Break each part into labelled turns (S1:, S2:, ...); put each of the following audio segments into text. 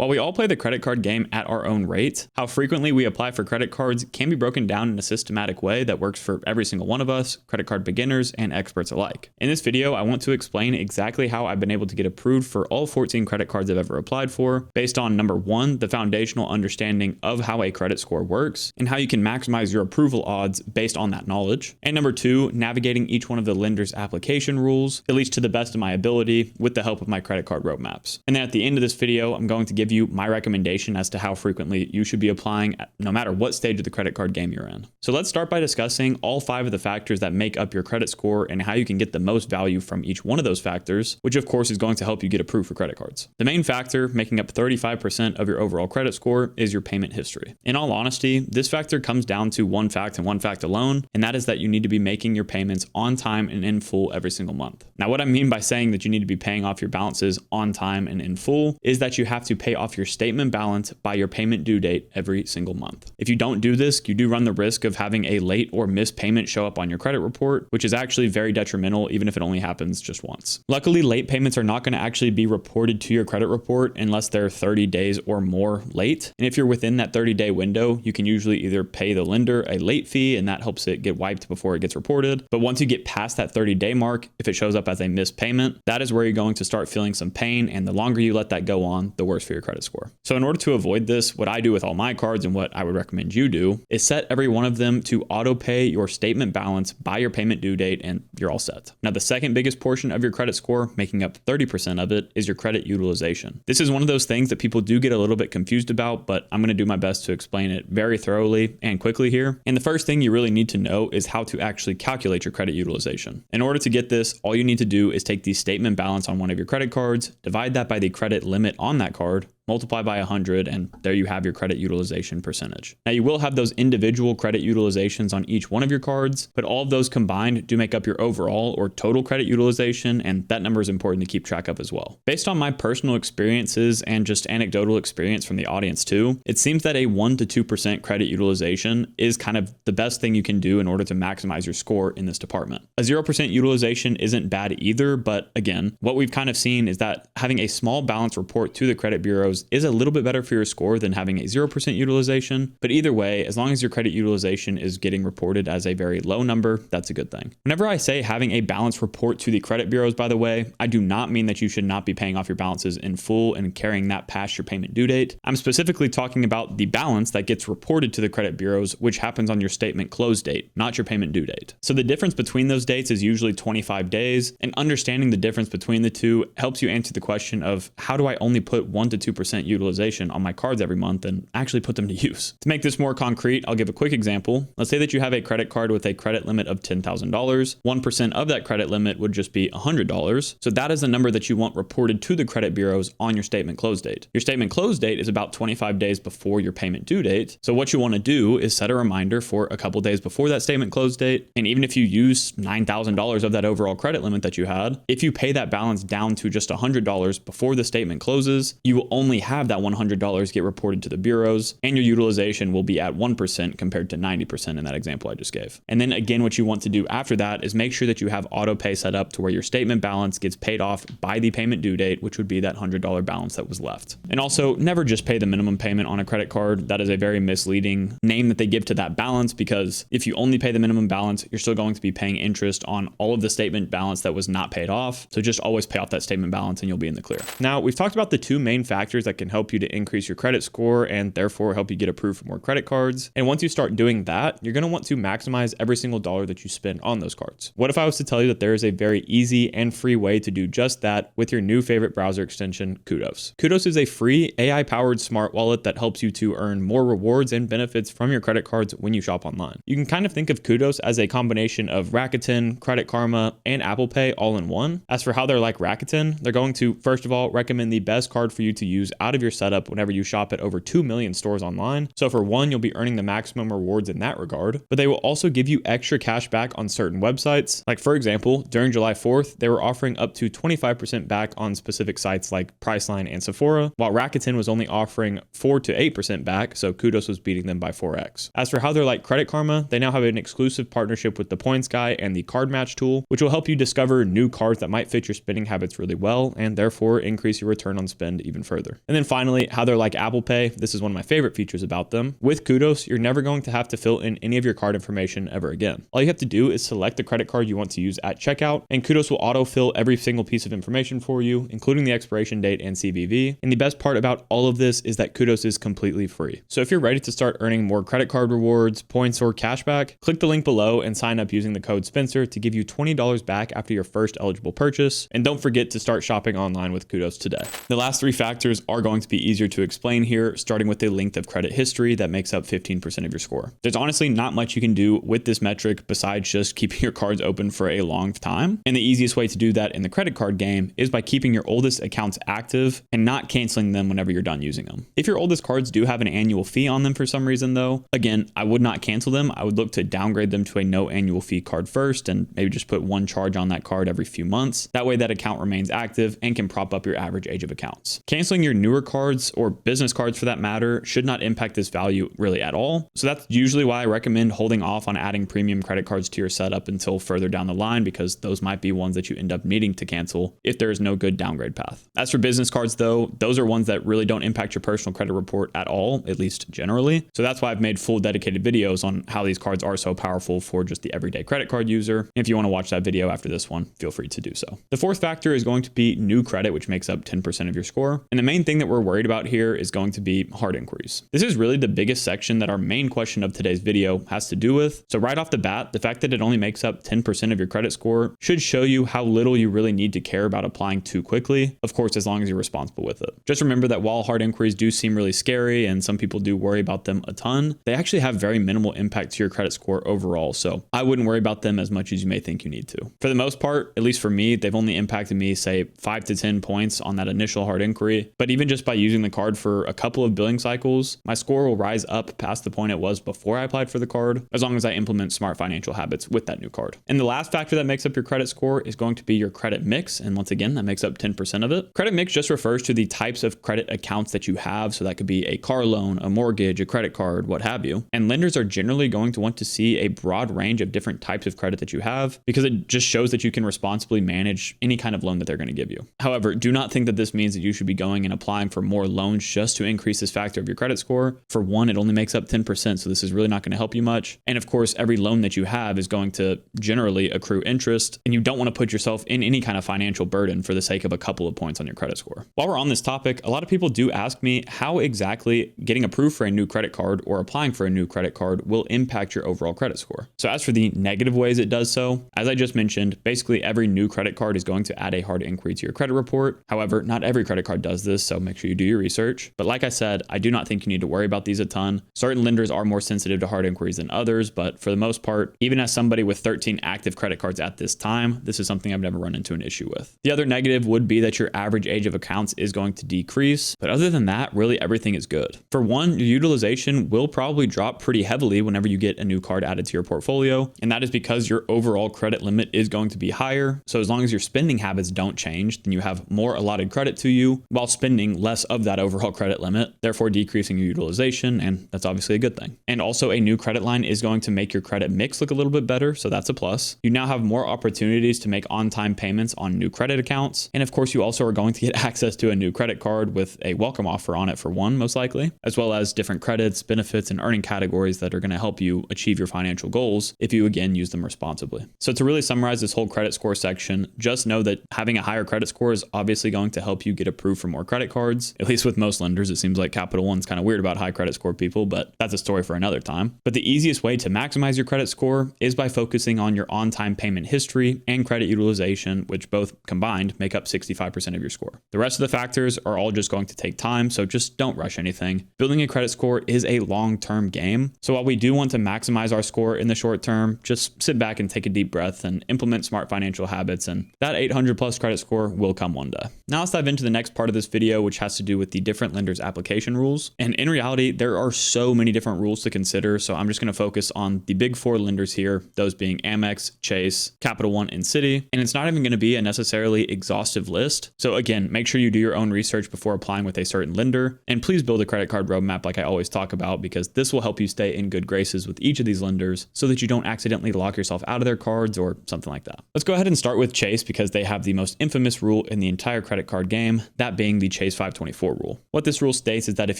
S1: While we all play the credit card game at our own rate, how frequently we apply for credit cards can be broken down in a systematic way that works for every single one of us, credit card beginners and experts alike. In this video, I want to explain exactly how I've been able to get approved for all 14 credit cards I've ever applied for, based on number one, the foundational understanding of how a credit score works and how you can maximize your approval odds based on that knowledge, and number two, navigating each one of the lender's application rules, at least to the best of my ability, with the help of my credit card roadmaps. And then at the end of this video, I'm going to give you my recommendation as to how frequently you should be applying no matter what stage of the credit card game you're in. So let's start by discussing all 5 of the factors that make up your credit score and how you can get the most value from each one of those factors, which of course is going to help you get approved for credit cards. The main factor making up 35% of your overall credit score is your payment history. In all honesty, this factor comes down to one fact and one fact alone, and that is that you need to be making your payments on time and in full every single month. Now, what I mean by saying that you need to be paying off your balances on time and in full is that you have to pay off your statement balance by your payment due date every single month. If you don't do this, you do run the risk of having a late or missed payment show up on your credit report, which is actually very detrimental even if it only happens just once. Luckily, late payments are not going to actually be reported to your credit report unless they're 30 days or more late. And if you're within that 30-day window, you can usually either pay the lender a late fee and that helps it get wiped before it gets reported. But once you get past that 30-day mark, if it shows up as a missed payment, that is where you're going to start feeling some pain, and the longer you let that go on, the worse for your credit score. So in order to avoid this, what I do with all my cards and what I would recommend you do is set every one of them to auto pay your statement balance by your payment due date, and you're all set. Now, the second biggest portion of your credit score, making up 30% of it, is your credit utilization. This is one of those things that people do get a little bit confused about, but I'm going to do my best to explain it very thoroughly and quickly here. And the first thing you really need to know is how to actually calculate your credit utilization. In order to get this, all you need to do is take the statement balance on one of your credit cards, divide that by the credit limit on that card, multiply by 100, and there you have your credit utilization percentage. Now, you will have those individual credit utilizations on each one of your cards, but all of those combined do make up your overall or total credit utilization, and that number is important to keep track of as well. Based on my personal experiences and just anecdotal experience from the audience too, it seems that a 1 to 2% credit utilization is kind of the best thing you can do in order to maximize your score in this department. A 0% utilization isn't bad either, but again, what we've kind of seen is that having a small balance report to the credit bureaus is a little bit better for your score than having a 0% utilization. But either way, as long as your credit utilization is getting reported as a very low number, that's a good thing. Whenever I say having a balance report to the credit bureaus, by the way, I do not mean that you should not be paying off your balances in full and carrying that past your payment due date. I'm specifically talking about the balance that gets reported to the credit bureaus, which happens on your statement close date, not your payment due date. So the difference between those dates is usually 25 days, and understanding the difference between the two helps you answer the question of how do I only put 1 to 2% utilization on my cards every month and actually put them to use. To make this more concrete, I'll give a quick example. Let's say that you have a credit card with a credit limit of $10,000. 1% of that credit limit would just be $100. So that is the number that you want reported to the credit bureaus on your statement close date. Your statement close date is about 25 days before your payment due date. So what you want to do is set a reminder for a couple days before that statement close date. And even if you use $9,000 of that overall credit limit that you had, if you pay that balance down to just $100 before the statement closes, you will only have that $100 get reported to the bureaus, and your utilization will be at 1% compared to 90% in that example I just gave. And then again, what you want to do after that is make sure that you have auto pay set up to where your statement balance gets paid off by the payment due date, which would be that $100 balance that was left. And also, never just pay the minimum payment on a credit card. That is a very misleading name that they give to that balance, because if you only pay the minimum balance, you're still going to be paying interest on all of the statement balance that was not paid off. So just always pay off that statement balance and you'll be in the clear. Now, we've talked about the two main factors that can help you to increase your credit score and therefore help you get approved for more credit cards. And once you start doing that, you're going to want to maximize every single dollar that you spend on those cards. What if I was to tell you that there is a very easy and free way to do just that with your new favorite browser extension, Kudos? Kudos is a free AI-powered smart wallet that helps you to earn more rewards and benefits from your credit cards when you shop online. You can kind of think of Kudos as a combination of Rakuten, Credit Karma, and Apple Pay all in one. As for how they're like Rakuten, they're going to, first of all, recommend the best card for you to use out of your setup whenever you shop at over 2 million stores online. So for one, you'll be earning the maximum rewards in that regard, but they will also give you extra cash back on certain websites. Like for example, during July 4th, they were offering up to 25% back on specific sites like Priceline and Sephora, while Rakuten was only offering 4 to 8% back, so Kudos was beating them by 4x. As for how they're like Credit Karma, they now have an exclusive partnership with the Points Guy and the Card Match tool, which will help you discover new cards that might fit your spending habits really well and therefore increase your return on spend even further. And then finally, how they're like Apple Pay. This is one of my favorite features about them. With Kudos, you're never going to have to fill in any of your card information ever again. All you have to do is select the credit card you want to use at checkout, and Kudos will autofill every single piece of information for you, including the expiration date and CVV. And the best part about all of this is that Kudos is completely free. So if you're ready to start earning more credit card rewards, points, or cashback, click the link below and sign up using the code Spencer to give you $20 back after your first eligible purchase. And don't forget to start shopping online with Kudos today. The last three factors are going to be easier to explain here, starting with the length of credit history that makes up 15% of your score. There's honestly not much you can do with this metric besides just keeping your cards open for a long time. And the easiest way to do that in the credit card game is by keeping your oldest accounts active and not canceling them whenever you're done using them. If your oldest cards do have an annual fee on them for some reason though, again, I would not cancel them. I would look to downgrade them to a no annual fee card first and maybe just put one charge on that card every few months. That way that account remains active and can prop up your average age of accounts. Canceling your newer cards or business cards for that matter should not impact this value really at all. So that's usually why I recommend holding off on adding premium credit cards to your setup until further down the line, because those might be ones that you end up needing to cancel if there is no good downgrade path. As for business cards though, those are ones that really don't impact your personal credit report at all, at least generally. So that's why I've made full dedicated videos on how these cards are so powerful for just the everyday credit card user. If you want to watch that video after this one, feel free to do so. The fourth factor is going to be new credit, which makes up 10% of your score. And the main thing that we're worried about here is going to be hard inquiries. This is really the biggest section that our main question of today's video has to do with. So right off the bat, the fact that it only makes up 10% of your credit score should show you how little you really need to care about applying too quickly. Of course, as long as you're responsible with it. Just remember that while hard inquiries do seem really scary and some people do worry about them a ton, they actually have very minimal impact to your credit score overall. So I wouldn't worry about them as much as you may think you need to. For the most part, at least for me, they've only impacted me, say 5 to 10 points on that initial hard inquiry. But even just by using the card for a couple of billing cycles, my score will rise up past the point it was before I applied for the card, as long as I implement smart financial habits with that new card. And the last factor that makes up your credit score is going to be your credit mix. And once again, that makes up 10% of it. Credit mix just refers to the types of credit accounts that you have. So that could be a car loan, a mortgage, a credit card, what have you. And lenders are generally going to want to see a broad range of different types of credit that you have, because it just shows that you can responsibly manage any kind of loan that they're going to give you. However, do not think that this means that you should be going and applying for more loans just to increase this factor of your credit score. For one, it only makes up 10%, so this is really not going to help you much. And of course, every loan that you have is going to generally accrue interest, and you don't want to put yourself in any kind of financial burden for the sake of a couple of points on your credit score. While we're on this topic, a lot of people do ask me how exactly getting approved for a new credit card or applying for a new credit card will impact your overall credit score. So as for the negative ways it does so, as I just mentioned, basically every new credit card is going to add a hard inquiry to your credit report. However, not every credit card does this, so make sure you do your research. But like I said, I do not think you need to worry about these a ton. Certain lenders are more sensitive to hard inquiries than others, but for the most part, even as somebody with 13 active credit cards at this time, this is something I've never run into an issue with. The other negative would be that your average age of accounts is going to decrease, but other than that, really everything is good. For one, your utilization will probably drop pretty heavily whenever you get a new card added to your portfolio, and that is because your overall credit limit is going to be higher. So as long as your spending habits don't change, then you have more allotted credit to you while spending less of that overall credit limit, therefore decreasing your utilization, and that's obviously a good thing. And also a new credit line is going to make your credit mix look a little bit better, so that's a plus. You now have more opportunities to make on-time payments on new credit accounts, and of course you also are going to get access to a new credit card with a welcome offer on it for one, most likely, as well as different credits, benefits, and earning categories that are going to help you achieve your financial goals if you again use them responsibly. So to really summarize this whole credit score section, just know that having a higher credit score is obviously going to help you get approved for more credit cards. At least with most lenders, it seems like Capital One's kind of weird about high credit score people, but that's a story for another time. But the easiest way to maximize your credit score is by focusing on your on-time payment history and credit utilization, which both combined make up 65% of your score. The rest of the factors are all just going to take time, so just don't rush anything. Building a credit score is a long-term game. So while we do want to maximize our score in the short term, just sit back and take a deep breath and implement smart financial habits, and that 800 plus credit score will come one day. Now let's dive into the next part of this video, which has to do with the different lenders' application rules. And in reality, there are so many different rules to consider, so I'm just going to focus on the big four lenders here, those being Amex, Chase, Capital One, and Citi. And it's not even going to be a necessarily exhaustive list. So again, make sure you do your own research before applying with a certain lender, and please build a credit card roadmap like I always talk about, because this will help you stay in good graces with each of these lenders so that you don't accidentally lock yourself out of their cards or something like that. Let's go ahead and start with Chase, because they have the most infamous rule in the entire credit card game, that being the Chase Chase 524 rule. What this rule states is that if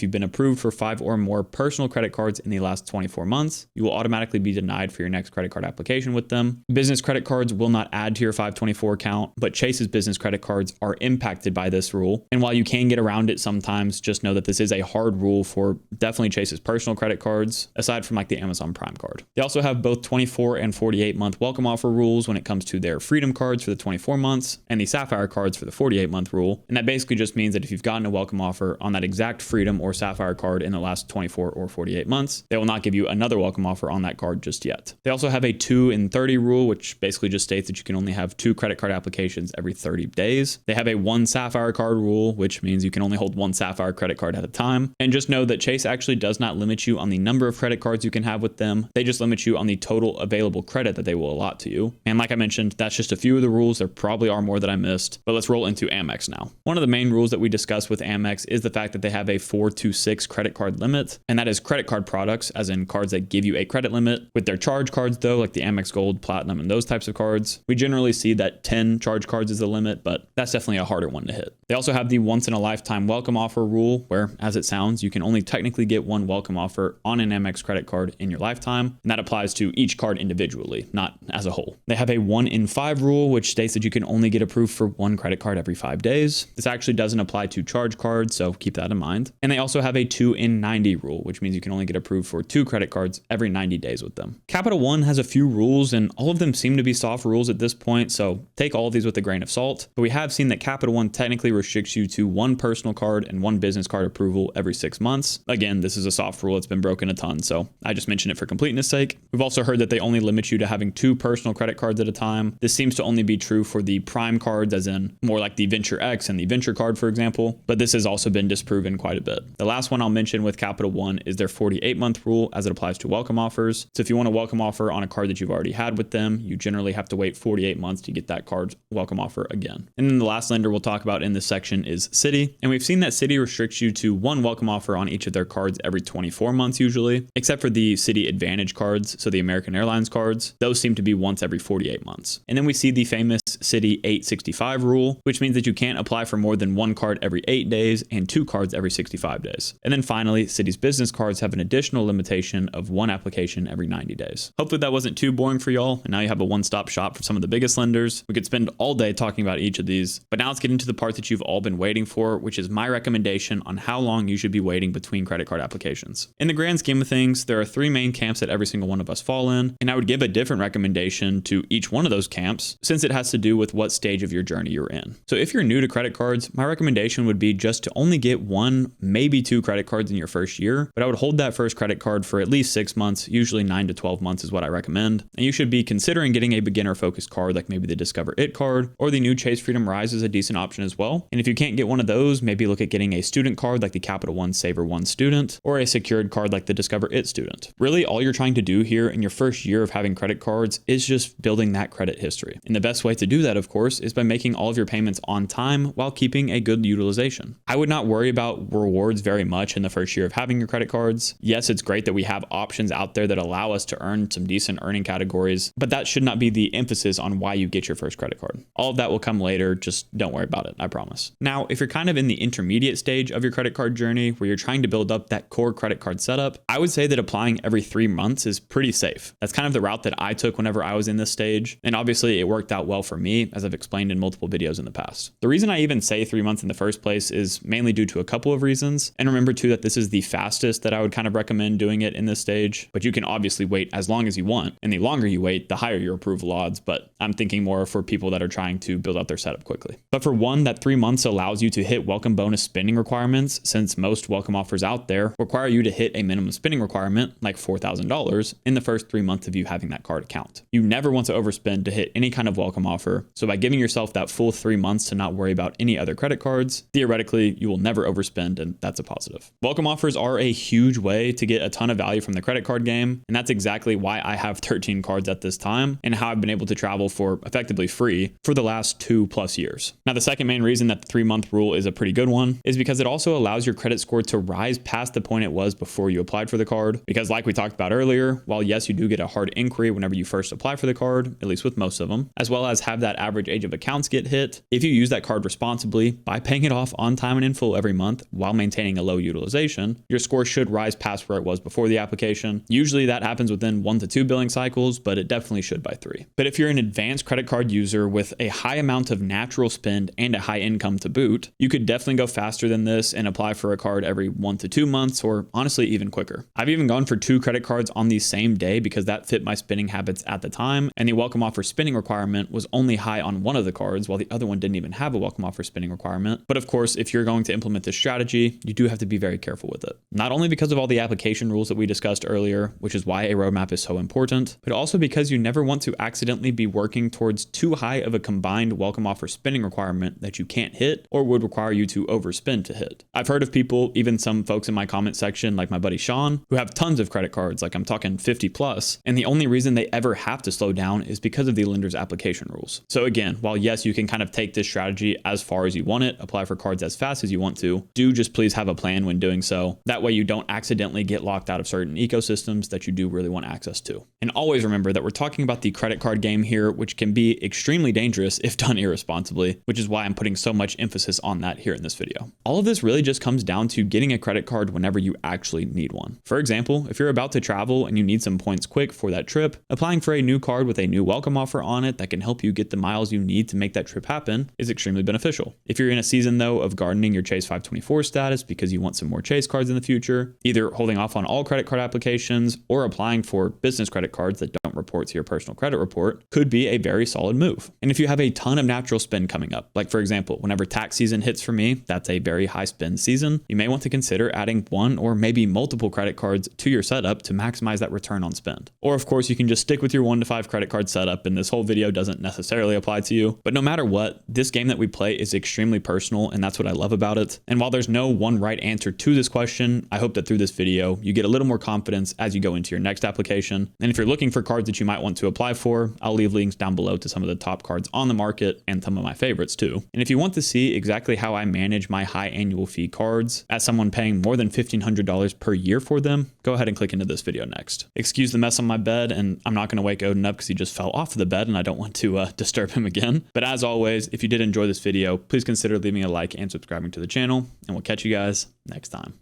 S1: you've been approved for 5 or more personal credit cards in the last 24 months, you will automatically be denied for your next credit card application with them. Business credit cards will not add to your 524 account, but Chase's business credit cards are impacted by this rule. And while you can get around it sometimes, just know that this is a hard rule for definitely Chase's personal credit cards, aside from like the Amazon Prime card. They also have both 24 and 48 month welcome offer rules when it comes to their Freedom cards for the 24 months and the Sapphire cards for the 48 month rule. And that basically just means that if you've gotten a welcome offer on that exact Freedom or Sapphire card in the last 24 or 48 months, they will not give you another welcome offer on that card just yet. They also have a 2 in 30 rule, which basically just states that you can only have 2 credit card applications every 30 days. They have a 1 Sapphire card rule, which means you can only hold 1 Sapphire credit card at a time. And just know that Chase actually does not limit you on the number of credit cards you can have with them. They just limit you on the total available credit that they will allot to you. And like I mentioned, that's just a few of the rules. There probably are more that I missed, but let's roll into Amex now. One of the main rules that we discuss with Amex is the fact that they have a 4 to 6 credit card limit, and that is credit card products, as in cards that give you a credit limit. With their charge cards though, like the Amex Gold, Platinum, and those types of cards, we generally see that 10 charge cards is the limit, but that's definitely a harder one to hit. They also have the once in a lifetime welcome offer rule, where, as it sounds, you can only technically get 1 welcome offer on an Amex credit card in your lifetime, and that applies to each card individually, not as a whole. They have a 1 in 5 rule, which states that you can only get approved for 1 credit card every 5 days. This actually doesn't apply to charge cards, so keep that in mind. And they also have a 2 in 90 rule, which means you can only get approved for 2 credit cards every 90 days with them. Capital One has a few rules, and all of them seem to be soft rules at this point, so take all of these with a grain of salt. But we have seen that Capital One technically restricts you to 1 personal card and 1 business card approval every 6 months. Again, this is a soft rule. It's been broken a ton, so I just mentioned it for completeness sake. We've also heard that they only limit you to having 2 personal credit cards at a time. This seems to only be true for the Prime cards, as in more like the Venture X and the Venture card, for example, but this has also been disproven quite a bit. The last one I'll mention with Capital One is their 48-month rule as it applies to welcome offers. So if you want a welcome offer on a card that you've already had with them, you generally have to wait 48 months to get that card's welcome offer again. And then the last lender we'll talk about in this section is Citi. And we've seen that Citi restricts you to 1 welcome offer on each of their cards every 24 months usually, except for the Citi Advantage cards, so the American Airlines cards. Those seem to be once every 48 months. And then we see the famous Citi 865 rule, which means that you can't apply for more than 1 card every 8 days and 2 cards every 65 days. And then finally, Citi's business cards have an additional limitation of 1 application every 90 days. Hopefully that wasn't too boring for y'all, and now you have a one-stop shop for some of the biggest lenders. We could spend all day talking about each of these, but now let's get into the part that you've all been waiting for, which is my recommendation on how long you should be waiting between credit card applications. In the grand scheme of things, there are 3 main camps that every single one of us fall in, and I would give a different recommendation to each one of those camps since it has to do with what stage of your journey you're in. So if you're new to credit cards, my recommendation would be just to only get 1, maybe 2 credit cards in your first year, but I would hold that first credit card for at least 6 months, usually 9 to 12 months is what I recommend. And you should be considering getting a beginner focused card like maybe the Discover It card, or the new Chase Freedom Rise is a decent option as well. And if you can't get one of those, maybe look at getting a student card like the Capital One Saver One Student, or a secured card like the Discover It Student. Really, all you're trying to do here in your first year of having credit cards is just building that credit history. And the best way to do that, of course, is by making all of your payments on time while keeping a good utilization. I would not worry about rewards very much in the first year of having your credit cards. Yes, it's great that we have options out there that allow us to earn some decent earning categories, but that should not be the emphasis on why you get your first credit card. All of that will come later. Just don't worry about it. I promise. Now, if you're kind of in the intermediate stage of your credit card journey where you're trying to build up that core credit card setup, I would say that applying every 3 months is pretty safe. That's kind of the route that I took whenever I was in this stage. And obviously it worked out well for me, as I've explained in multiple videos in the past. The reason I even say 3 months in the first place is mainly due to a couple of reasons. And remember too that this is the fastest that I would kind of recommend doing it in this stage, but you can obviously wait as long as you want. And the longer you wait, the higher your approval odds. But I'm thinking more for people that are trying to build out their setup quickly. But for one, that 3 months allows you to hit welcome bonus spending requirements, since most welcome offers out there require you to hit a minimum spending requirement like $4,000 in the first 3 months of you having that card account. You never want to overspend to hit any kind of welcome offer. So by giving yourself that full 3 months to not worry about any other credit cards, theoretically, you will never overspend, and that's a positive. Welcome offers are a huge way to get a ton of value from the credit card game, and that's exactly why I have 13 cards at this time and how I've been able to travel for effectively free for the last 2+ years. Now, the second main reason that the 3-month rule is a pretty good one is because it also allows your credit score to rise past the point it was before you applied for the card. Because like we talked about earlier, while yes, you do get a hard inquiry whenever you first apply for the card, at least with most of them, as well as have that average age of accounts get hit, if you use that card responsibly by paying it off off on time and in full every month while maintaining a low utilization, your score should rise past where it was before the application. Usually that happens within 1 to 2 billing cycles, but it definitely should by 3. But if you're an advanced credit card user with a high amount of natural spend and a high income to boot, you could definitely go faster than this and apply for a card every 1 to 2 months, or honestly even quicker. I've even gone for 2 credit cards on the same day because that fit my spending habits at the time, and the welcome offer spending requirement was only high on one of the cards while the other one didn't even have a welcome offer spending requirement. But of course, if you're going to implement this strategy, you do have to be very careful with it. Not only because of all the application rules that we discussed earlier, which is why a roadmap is so important, but also because you never want to accidentally be working towards too high of a combined welcome offer spending requirement that you can't hit or would require you to overspend to hit. I've heard of people, even some folks in my comment section, like my buddy Sean, who have tons of credit cards, like I'm talking 50 plus, and the only reason they ever have to slow down is because of the lender's application rules. So again, while yes, you can kind of take this strategy as far as you want it, apply for cards as fast as you want to, do just please have a plan when doing so. That way you don't accidentally get locked out of certain ecosystems that you do really want access to. And always remember that we're talking about the credit card game here, which can be extremely dangerous if done irresponsibly, which is why I'm putting so much emphasis on that here in this video. All of this really just comes down to getting a credit card whenever you actually need one. For example, if you're about to travel and you need some points quick for that trip, applying for a new card with a new welcome offer on it that can help you get the miles you need to make that trip happen is extremely beneficial. If you're in a season though of gardening your Chase 524 status because you want some more Chase cards in the future, either holding off on all credit card applications or applying for business credit cards that don't report to your personal credit report, could be a very solid move. And if you have a ton of natural spend coming up, like for example, whenever tax season hits for me, that's a very high spend season, you may want to consider adding one or maybe multiple credit cards to your setup to maximize that return on spend. Or of course, you can just stick with your 1 to 5 credit card setup, and this whole video doesn't necessarily apply to you. But no matter what, this game that we play is extremely personal, and that's what I love about it. And while there's no one right answer to this question, I hope that through this video, you get a little more confidence as you go into your next application. And if you're looking for cards that you might want to apply for, I'll leave links down below to some of the top cards on the market and some of my favorites too. And if you want to see exactly how I manage my high annual fee cards as someone paying more than $1,500 per year for them, go ahead and click into this video next. Excuse the mess on my bed, and I'm not going to wake Odin up because he just fell off the bed and I don't want to disturb him again. But as always, if you did enjoy this video, please consider leaving a like and subscribing to the channel, and we'll catch you guys next time.